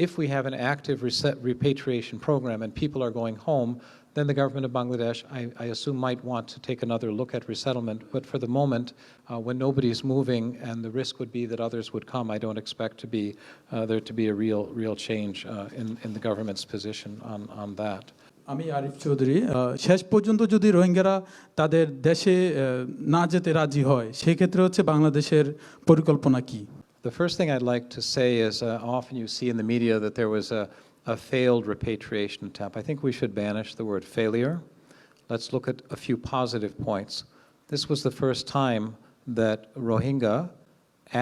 if we have an active repatriation program and people are going home, then the government of Bangladesh, I assume, might want to take another look at resettlement. But for the moment, when nobody's moving and the risk would be that others would come, I don't expect to be, there to be a real change in the government's position on that. আমি আরিফ চৌধুরী। শেষ পর্যন্ত যদি রোহিঙ্গারা তাদের দেশে না যেতে রাজি হয়, সেক্ষেত্রে হচ্ছে বাংলাদেশের পরিকল্পনা কি? The first thing I'd like to say is often you see in the media that there was a failed repatriation attempt. I think we should banish the word failure. Let's look at a few positive points. This was the first time that Rohingya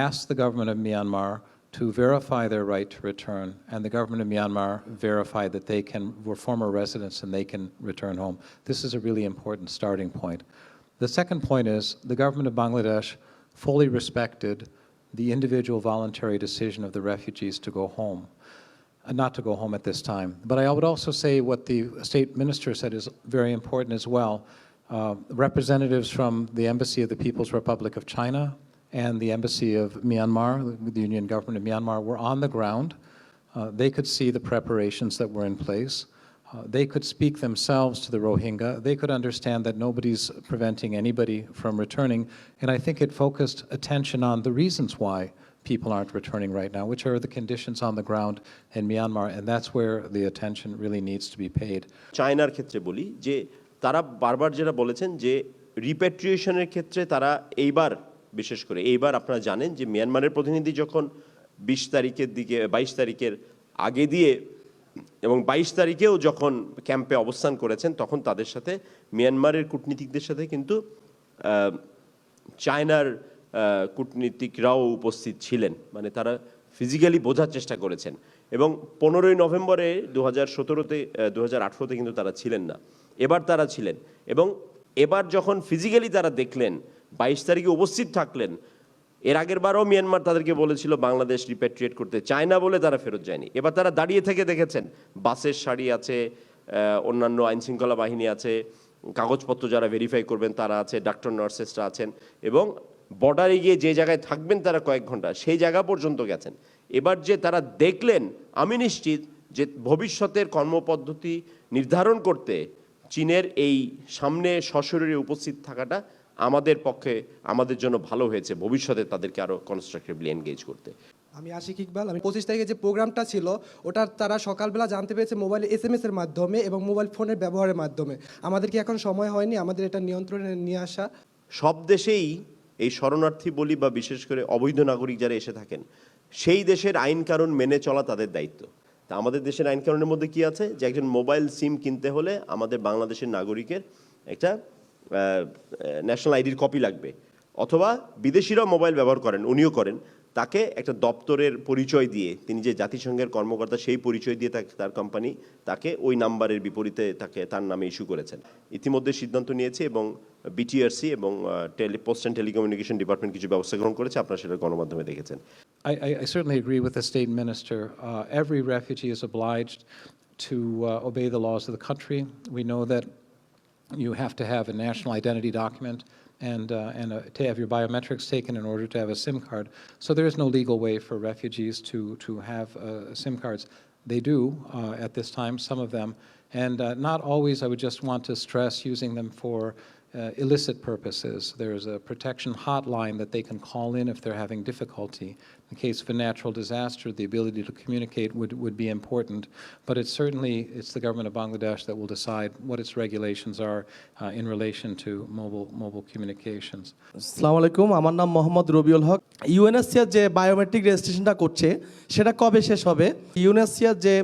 asked the government of Myanmar to verify their right to return, and the government of Myanmar verified that they were former residents and they can return home. This is a really important starting point. The second point is the government of Bangladesh fully respected the individual voluntary decision of the refugees to go home, not to go home at this time. But I would also say what the state minister said is very important as well. Representatives from the Embassy of the People's Republic of China and the Embassy of Myanmar, the Union Government of Myanmar, were on the ground. They could see the preparations that were in place. They could speak themselves to the Rohingya. They could understand that nobody's preventing anybody from returning. And I think it focused attention on the reasons why people aren't returning right now, which are the conditions on the ground in Myanmar. And that's where the attention really needs to be paid. চায়নার ক্ষেত্রে বলি যে তারা বারবার যেটা বলেছেন যে রিপ্যাট্রিয়েশনের ক্ষেত্রে তারা এইবার, বিশেষ করে এইবার আপনারা জানেন যে মিয়ানমারের প্রতিনিধি যখন 20 তারিখের দিকে, 22 তারিখের আগে দিয়ে এবং 22 তারিখেও যখন ক্যাম্পে অবস্থান করেছেন, তখন তাদের সাথে মিয়ানমারের কূটনীতিকদের সাথে কিন্তু চায়নার কূটনীতিকরাও উপস্থিত ছিলেন, মানে তারা ফিজিক্যালি বোঝার চেষ্টা করেছেন। এবং 15ই নভেম্বরে 2018তে কিন্তু তারা ছিলেন না, এবার তারা ছিলেন। এবং এবার যখন ফিজিক্যালি তারা দেখলেন, 22 তারিখে উপস্থিত থাকলেন, এর আগের বারও মিয়ানমার তাদেরকে বলেছিল বাংলাদেশ রিপ্যাট্রিয়েট করতে চায় না বলে তারা ফেরত যায়নি। এবার তারা দাঁড়িয়ে থেকে দেখেছেন বাসের সারি আছে, অন্যান্য আইনশৃঙ্খলা বাহিনী আছে, কাগজপত্র যারা ভেরিফাই করবেন তারা আছে, ডাক্তার নার্সেসরা আছেন, এবং বর্ডারে গিয়ে যে জায়গায় থাকবেন তারা কয়েক ঘন্টা, সেই জায়গা পর্যন্ত গেছেন। এবার যে তারা দেখলেন, আমি নিশ্চিত যে ভবিষ্যতের কর্মপদ্ধতি নির্ধারণ করতে চীনের এই সামনে সশরীরে উপস্থিত থাকাটা আমাদের পক্ষে, আমাদের জন্য ভালো হয়েছে ভবিষ্যতে তাদেরকে আরও কনস্ট্রাকটিভলি এনগেজ করতে। আমি আশিক ইকবাল। আমি 25 তারিখে যে প্রোগ্রামটা ছিল ওটার তারা সকালবেলা জানতে পেরেছে মোবাইলে SMS এর মাধ্যমে এবং মোবাইল ফোনের ব্যবহারের মাধ্যমে। আমাদের কি এখন সময় হয়নি আমাদের এটা নিয়ন্ত্রণে নিয়ে আসা? সব দেশেই এই শরণার্থী বলি বা বিশেষ করে অবৈধ নাগরিক যারা এসে থাকেন, সেই দেশের আইন কানুন মেনে চলা তাদের দায়িত্ব। তা আমাদের দেশের আইন কানুনের মধ্যে কি আছে যে একজন মোবাইল সিম কিনতে হলে আমাদের বাংলাদেশের নাগরিকের একটা ন্যাশনাল আইডির কপি লাগবে, অথবা বিদেশিরাও মোবাইল ব্যবহার করেন, উনিও করেন, তাকে একটা দপ্তরের পরিচয় দিয়ে, তিনি যে জাতিসংঘের কর্মকর্তা সেই পরিচয় দিয়ে তার কোম্পানি তাকে ওই নাম্বারের বিপরীতে তার নামে ইস্যু করেছেন। ইতিমধ্যে সিদ্ধান্ত নিয়েছে এবং বিটিআরসি এবং পোস্ট অ্যান্ড টেলিকমিউনিকেশন ডিপার্টমেন্ট কিছু ব্যবস্থা গ্রহণ করেছে, আপনারা সেটা গণমাধ্যমে দেখেছেন। I certainly agree with the state minister. Every refugee is obliged to obey the laws of the country. We know that you have to have a national identity document and to have your biometrics taken in order to have a SIM card. So there is no legal way for refugees to have SIM cards. They do at this time, some of them, and not always. I would just want to stress using them for illicit purposes. There's a protection hotline that they can call in if they're having difficulty. In case of a natural disaster, the ability to communicate would be important, but it's the government of Bangladesh that will decide what its regulations are in relation to mobile communications. আসসালামু আলাইকুম, আমার নাম মোহাম্মদ রবিউল হক। UNSCR যে biometric রেজিস্ট্রেশনটা করছে সেটা কবে শেষ হবে? ইউএনএসসিআর যে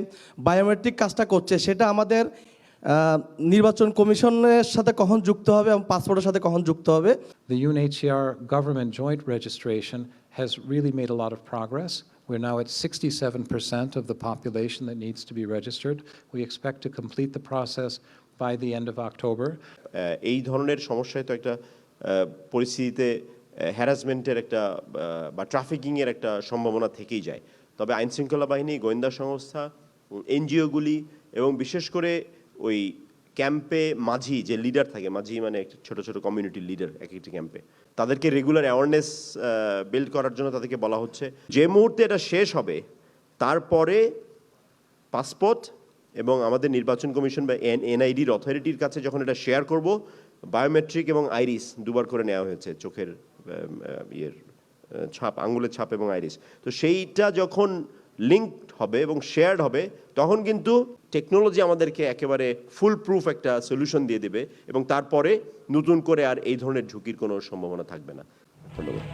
বায়োমেট্রিক কাজটা করছে সেটা আমাদের নির্বাচন কমিশনের সাথে কখন যুক্ত হবে এবং পাসপোর্টের সাথে কখন যুক্ত হবে? The UNHCR government joint registration has really made a lot of progress. We're now at 67% of the population that needs to be registered. We expect to complete the process by the end of October. এই ধরনের সমস্যায় তো একটা পরিস্থিতিতে হ্যারাসমেন্টের একটা বা ট্রাফিকিংয়ের একটা সম্ভাবনা থেকেই যায়। তবে আইনশৃঙ্খলা বাহিনী, গোয়েন্দা সংস্থা, এনজিওগুলি এবং বিশেষ করে ওই ক্যাম্পে মাঝি যে লিডার থাকে, মাঝি মানে একটা ছোটো ছোটো কমিউনিটির লিডার এক একটি ক্যাম্পে, তাদেরকে রেগুলার অ্যাওয়ারনেস বিল্ড করার জন্য তাদেরকে বলা হচ্ছে। যে মুহূর্তে এটা শেষ হবে তারপরে পাসপোর্ট এবং আমাদের নির্বাচন কমিশন বা এনআইডির অথরিটির কাছে যখন এটা শেয়ার করব, বায়োমেট্রিক এবং আইরিস দুবার করে নেওয়া হয়েছে, চোখের ছাপ, আঙ্গুলের ছাপ এবং আইরিস। তো সেইটা যখন লিঙ্কড হবে এবং শেয়ার্ড হবে তখন কিন্তু টেকনোলজি আমাদেরকে একেবারে ফুল প্রুফ একটা সলিউশন দিয়ে দেবে এবং তারপরে নতুন করে আর এই ধরনের ঝুঁকির কোনো সম্ভাবনা থাকবে না। ধন্যবাদ।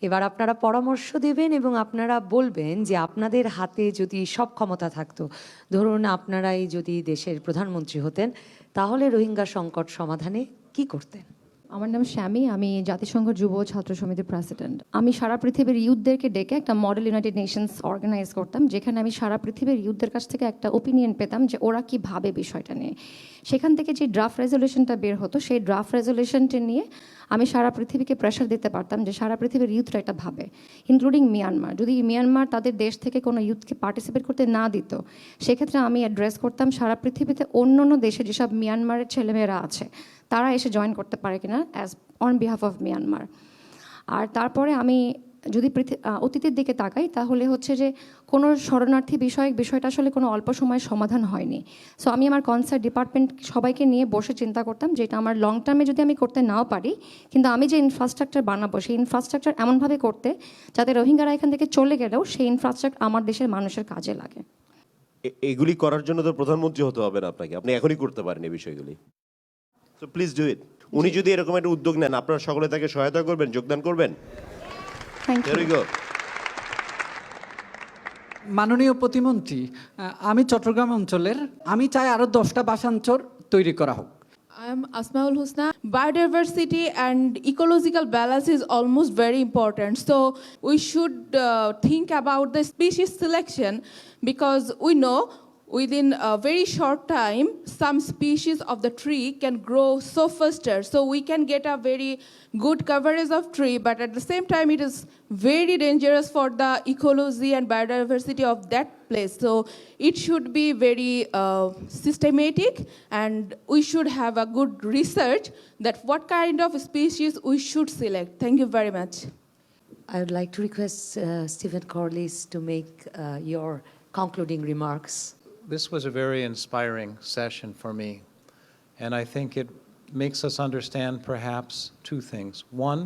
এবার আপনারা পরামর্শ দেবেন এবং আপনারা বলবেন যে আপনাদের হাতে যদি সব ক্ষমতা থাকতো, ধরুন আপনারাই যদি দেশের প্রধানমন্ত্রী হতেন, তাহলে রোহিঙ্গা সংকট সমাধানে কি করতেন? আমার নাম শ্যামী, আমি জাতিসংঘ যুব ছাত্র সমিতির প্রেসিডেন্ট। আমি সারা পৃথিবীর ইউথদেরকে ডেকে একটা মডেল ইউনাইটেড নেশনস অর্গানাইজ করতাম, যেখানে আমি সারা পৃথিবীর ইউথদের কাছ থেকে একটা ওপিনিয়ন পেতাম যে ওরা কি ভাবে বিষয়টা নিয়ে। সেখান থেকে যে ড্রাফট রেজলিউশনটা বের হতো, সেই ড্রাফট রেজলিউশনটা নিয়ে আমি সারা পৃথিবীকে প্রেশার দিতে পারতাম যে সারা পৃথিবীর ইউথরা এটা ভাবে, ইনক্লুডিং মিয়ানমার। যদি মিয়ানমার তাদের দেশ থেকে কোনো ইউথকে পার্টিসিপেট করতে না দিত, সেক্ষেত্রে আমি অ্যাড্রেস করতাম সারা পৃথিবীতে অন্য অন্য দেশে যেসব মিয়ানমারের ছেলেমেয়েরা আছে তারা এসে জয়েন করতে পারে কিনা as on behalf of Myanmar. আর তারপরে আমি যদি অতীতের দিকে তাকাই, তাহলে হচ্ছে যে কোনো শরণার্থী বিষয়টা আসলে কোনো অল্প সময় সমাধান হয়নি। সো আমি আমার কনসার্ট ডিপার্টমেন্ট সবাইকে নিয়ে বসে চিন্তা করতাম যে এটা আমার লং টার্মে যদি আমি করতে নাও পারি, কিন্তু আমি যে ইনফ্রাস্ট্রাকচার বানাবো সেই ইনফ্রাস্ট্রাকচার এমনভাবে করতে যাতে রোহিঙ্গারা এখান থেকে চলে গেলেও সেই ইনফ্রাস্ট্রাকচার আমার দেশের মানুষের কাজে লাগে। এগুলি করার জন্য তো প্রধানমন্ত্রী হতে হবে না আপনাকে, আপনি এখনই করতে পারেন এই বিষয়গুলি। So please do it. উনি যদি এরকম একটা উদ্যোগ নেন, আপনারা সকলে তাকে সহায়তা করবেন, যোগদান করবেন। মাননীয় প্রতিমন্ত্রী, আমি চট্টগ্রাম অঞ্চলের, আমি চাই আরো 10টা বাসাঞ্চর তৈরি করা হোক। I am Asmaul Husna. Biodiversity and ecological balance is almost very important. So we should think about the species selection, because we know within a very short time, some species of the tree can grow so faster. So we can get a very good coverage of tree, but at the same time, it is very dangerous for the ecology and biodiversity of that place. So it should be very systematic, and we should have a good research that what kind of species we should select. Thank you very much. I would like to request Stephen Corliss to make your concluding remarks. This was a very inspiring session for me, and I think it makes us understand perhaps two things. One,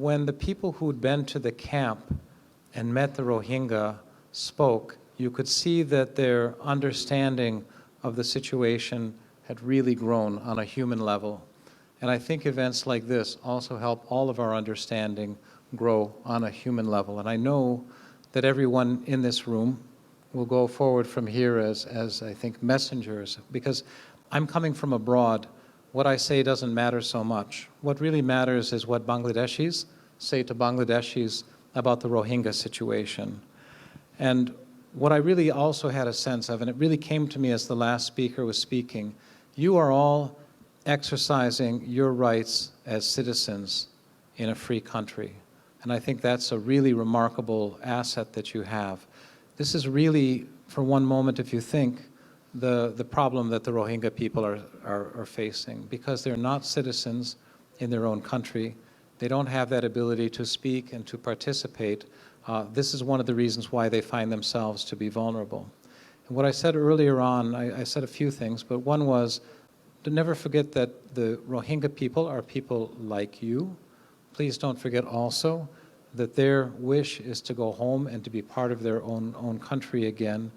when the people who'd been to the camp and met the Rohingya spoke, you could see that their understanding of the situation had really grown on a human level. And I think events like this also help all of our understanding grow on a human level. And I know that everyone in this room will go forward from here as I think messengers, because I'm coming from abroad what I say doesn't matter so much. What really matters is what Bangladeshis say to Bangladeshis about the Rohingya situation. And what I really also had a sense of, and it really came to me as the last speaker was speaking, you are all exercising your rights as citizens in a free country. And I think that's a really remarkable asset that you have. This is really, for one moment, if you think, the problem that the Rohingya people are facing, because they're not citizens in their own country. They don't have that ability to speak and to participate. This is one of the reasons why they find themselves to be vulnerable. And what I said earlier on, I said a few things, but one was to never forget that the Rohingya people are people like you. Please don't forget also that their wish is to go home and to be part of their own country again.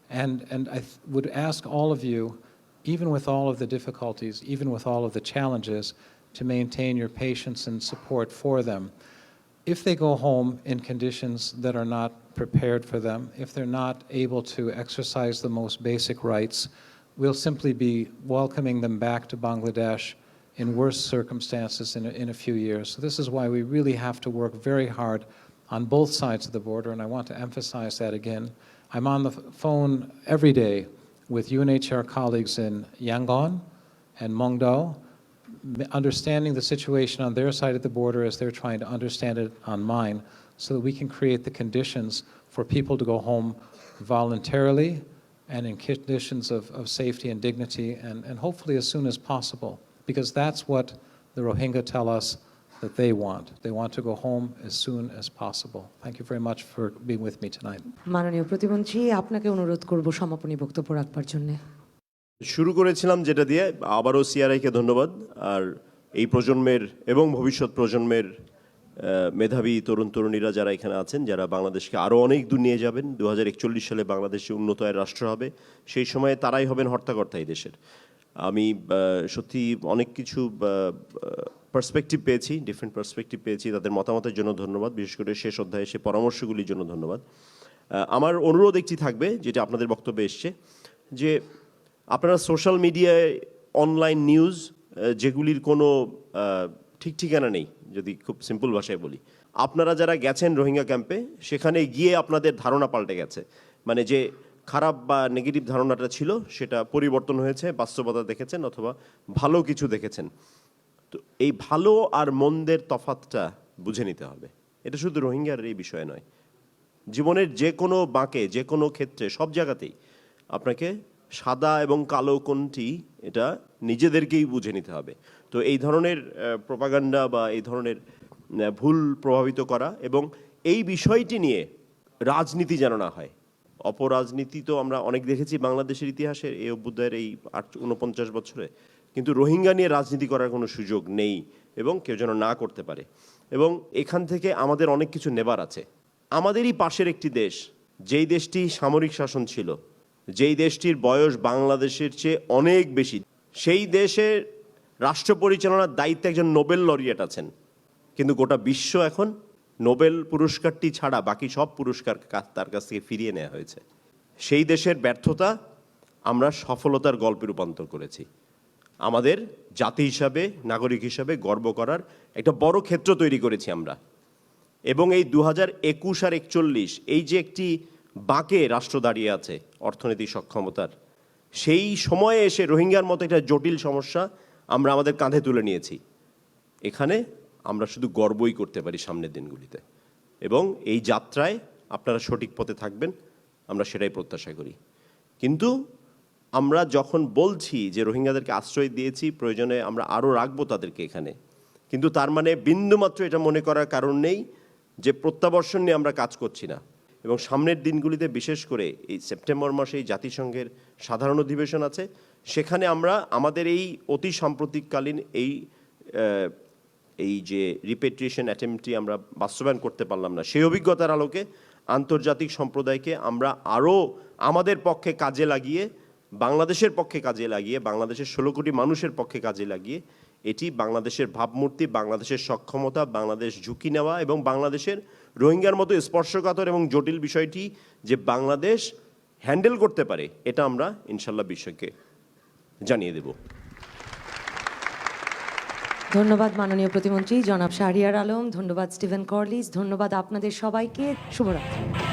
And I would ask all of you, even with all of the difficulties, even with all of the challenges, to maintain your patience and support for them. If they go home in conditions that are not prepared for them, if they're not able to exercise the most basic rights, we'll simply be welcoming them back to Bangladesh in worse circumstances in a few years. So this is why we really have to work very hard on both sides of the border, and I want to emphasize that again. I'm on the phone every day with UNHCR colleagues in Yangon and Mongdo, understanding the situation on their side of the border as they're trying to understand it on mine, so that we can create the conditions for people to go home voluntarily and in conditions of safety and dignity, and hopefully as soon as possible, because that's what the Rohingya tell us that they want. They want to go home as soon as possible. Thank you very much for being with me tonight. মাননীয় প্রতিমন্ত্রী, আপনাকে অনুরোধ করব সমাপনী বক্তব্য রাখবার জন্য। শুরু করেছিলাম যেটা দিয়ে, আবারও সিআরআইকে ধন্যবাদ। আর এই প্রজন্মের এবং ভবিষ্যৎ প্রজন্মের মেধাবী তরুণ তরুণীরা যারা এখানে আছেন, যারা বাংলাদেশকে আরও অনেক দূর নিয়ে যাবেন, 2041 সালে বাংলাদেশে উন্নত আয়ের রাষ্ট্র হবে, সেই সময়ে তারাই হবেন হর্তাকর্তা এই দেশের। আমি সত্যি অনেক কিছু পার্সপেক্টিভ পেয়েছি, ডিফারেন্ট পার্সপেক্টিভ পেয়েছি, তাদের মতামতের জন্য ধন্যবাদ, বিশেষ করে শেষ অধ্যায়ে সে পরামর্শগুলির জন্য ধন্যবাদ। আমার অনুরোধ একটি থাকবে, যেটা আপনাদের বক্তব্যে এসছে, যে আপনারা সোশ্যাল মিডিয়ায় অনলাইন নিউজ যেগুলির কোনো ঠিক ঠিকানা নেই, যদি খুব সিম্পল ভাষায় বলি, আপনারা যারা গেছেন রোহিঙ্গা ক্যাম্পে, সেখানে গিয়ে আপনাদের ধারণা পাল্টে গেছে। মানে যে খারাপ বা নেগেটিভ ধারণাটা ছিল সেটা পরিবর্তন হয়েছে, বাস্তবতা দেখেছেন অথবা ভালো কিছু দেখেছেন। তো এই ভালো আর মন্দের তফাৎটা বুঝে নিতে হবে। এটা শুধু রোহিঙ্গার এই বিষয়ে নয়, জীবনের যে কোনো বাঁকে, যে কোনো ক্ষেত্রে, সব জায়গাতেই আপনাকে সাদা এবং কালো কোনটি, এটা নিজেদেরকেই বুঝে নিতে হবে। তো এই ধরনের প্রপাগান্ডা বা এই ধরনের ভুল প্রভাবিত করা এবং এই বিষয়টি নিয়ে রাজনীতি যেন না হয়। অপরাজনীতি তো আমরা অনেক দেখেছি বাংলাদেশের ইতিহাসে, এই অভ্যুদয়ের এই 49 বছরে, কিন্তু রোহিঙ্গা নিয়ে রাজনীতি করার কোনো সুযোগ নেই এবং কেউ যেন না করতে পারে। এবং এখান থেকে আমাদের অনেক কিছু নেবার আছে। আমাদেরই পাশের একটি দেশ, যেই দেশটি সামরিক শাসন ছিল, যেই দেশটির বয়স বাংলাদেশের চেয়ে অনেক বেশি, সেই দেশের রাষ্ট্র পরিচালনার দায়িত্বে একজন নোবেল লরিয়েট আছেন, কিন্তু গোটা বিশ্ব এখন নোবেল পুরস্কারটি ছাড়া বাকি সব পুরস্কার তার কাছ থেকে ফিরিয়ে নেওয়া হয়েছে। সেই দেশের ব্যর্থতা আমরা সফলতার গল্পে রূপান্তর করেছি। আমাদের জাতি হিসাবে, নাগরিক হিসাবে গর্ব করার একটা বড় ক্ষেত্র তৈরি করেছি আমরা। এবং এই 2021 আর 41, এই যে একটি বাঁকে রাষ্ট্র দাঁড়িয়ে আছে অর্থনৈতিক সক্ষমতার, সেই সময়ে এসে রোহিঙ্গার মতো একটা জটিল সমস্যা আমরা আমাদের কাঁধে তুলে নিয়েছি। এখানে আমরা শুধু গর্বই করতে পারি সামনের দিনগুলিতে, এবং এই যাত্রায় আপনারা সঠিক পথে থাকবেন, আমরা সেটাই প্রত্যাশা করি। কিন্তু আমরা যখন বলছি যে রোহিঙ্গাদেরকে আশ্রয় দিয়েছি, প্রয়োজনে আমরা আরও রাখবো তাদেরকে এখানে, কিন্তু তার মানে বিন্দুমাত্র এটা মনে করার কারণ নেই যে প্রত্যাবর্ষণ নিয়ে আমরা কাজ করছি না। এবং সামনের দিনগুলিতে, বিশেষ করে এই সেপ্টেম্বর মাসে এই জাতিসংঘের সাধারণ অধিবেশন আছে, সেখানে আমরা আমাদের এই অতি সাম্প্রতিককালীন এই যে রিপেট্রিয়েশন অ্যাটেম্পটটি আমরা বাস্তবায়ন করতে পারলাম না, সেই অভিজ্ঞতার আলোকে আন্তর্জাতিক সম্প্রদায়কে আমরা আরও আমাদের পক্ষে কাজে লাগিয়ে, বাংলাদেশের পক্ষে কাজে লাগিয়ে, বাংলাদেশের 16 কোটি মানুষের পক্ষে কাজে লাগিয়ে, এটি বাংলাদেশের ভাবমূর্তি, বাংলাদেশের সক্ষমতা, বাংলাদেশ ঝুঁকি নেওয়া এবং বাংলাদেশের রোহিঙ্গার মতো স্পর্শকাতর এবং জটিল বিষয়টি যে বাংলাদেশ হ্যান্ডেল করতে পারে, এটা আমরা ইনশাল্লাহ বিশ্বকে জানিয়ে দেব। ধন্যবাদ মাননীয় প্রতিমন্ত্রী জনাব শাহরিয়ার আলম, ধন্যবাদ স্টিভেন কর্লিস, ধন্যবাদ আপনাদের সবাইকে। শুভরাত্রি।